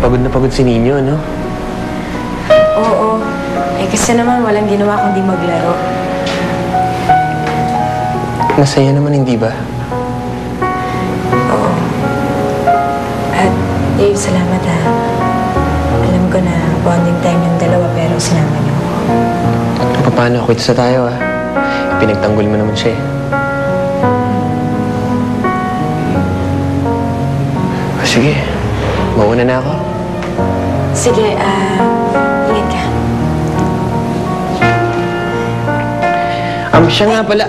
pagod na pagod si Ninyo, no? Oo. Eh, kasi naman walang ginawa kundi maglaro. Masaya naman, hindi ba? Oo. At, Dave, salamat ha. Alam ko na bonding time yung dalawa pero sinama niyo ako. Paano? Quits na tayo, ah. Pinagtanggol mo naman siya, eh. Sige. Mauna na ako. Sige, ingat ka. Siya nga pala.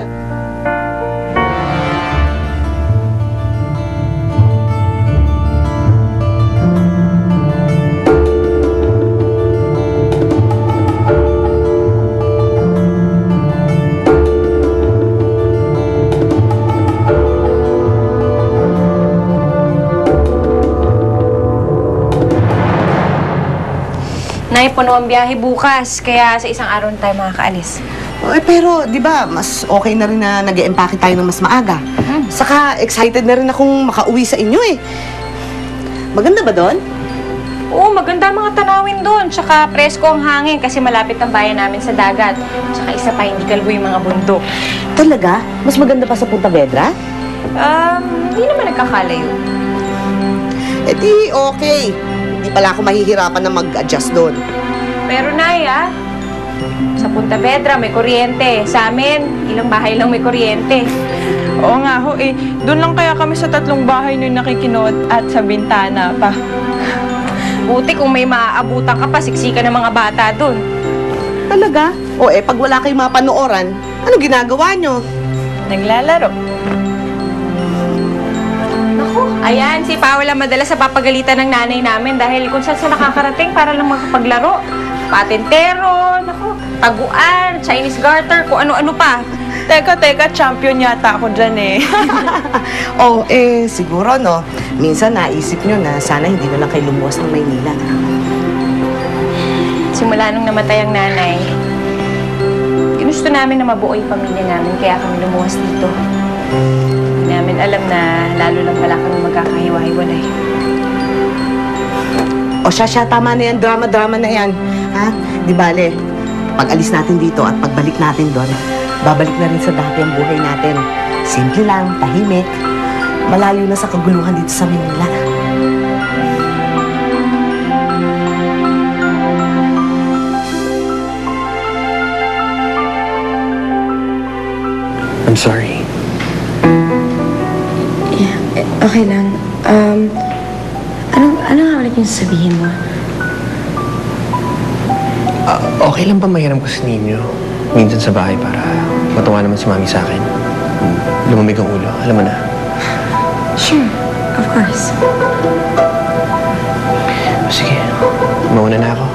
Nay, puno ang biyahe bukas, kaya sa isang araw na tayo makakaalis. Eh, pero, di ba, mas okay na rin na nag-e-empake tayo ng mas maaga. Saka, excited na rin akong makauwi sa inyo eh. Maganda ba doon? Oo, maganda ang mga tanawin doon. Tsaka presko ang hangin kasi malapit ang bayan namin sa dagat. Tsaka isa pa, hindi kalbo yung mga bundok. Talaga? Mas maganda pa sa Punta Vedra? Hindi naman nagkakalayo. Eh di, okay. Hindi pala ako mahihirapan na mag-adjust doon. Pero Naya, sa Punta Vedra may kuryente. Sa amin, ilang bahay lang may kuryente. Oo nga ho eh. Doon lang kaya kami sa 3 bahay na nakikinood at sa bintana pa. Buti kung may maaabutan ka pa, siksika ng mga bata doon. Talaga? O eh, pag wala kayong mga panooran, ano ginagawa nyo? Naglalaro. Naku, ayan, si Paula madalas sa papagalitan ng nanay namin dahil kung saan sa nakakarating para lang magpaglaro. Patintero, naku, taguan, Chinese garter, kung ano-ano pa. Teka, champion yata ako dyan eh. Oh, eh, siguro, no? Minsan naisip nyo na sana hindi na lang kayo lumuwas ng Maynila. Simula nung namatay ang nanay, ginusto namin na mabuo yung pamilya namin, kaya kami lumuwas dito. Hindi namin alam na lalo lang pala kami magkakahiwa-hiwalay. O siya, tama na yan, drama-drama na yan. Ha? Di bale, pag alis natin dito at pagbalik natin doon, babalik na rin sa dati ang buhay natin. Simple lang, tahimik. Malayo na sa kaguluhan dito sa Manila. I'm sorry. Yeah, okay lang. Ano nga ulit yung sabihin mo? Okay lang ba mahiram ko sa Ninyo minsan sa bahay para matuwa naman si Mami sa akin? Lumamig ang ulo, alam mo na. Sure, of course. Sige, mauna na ako.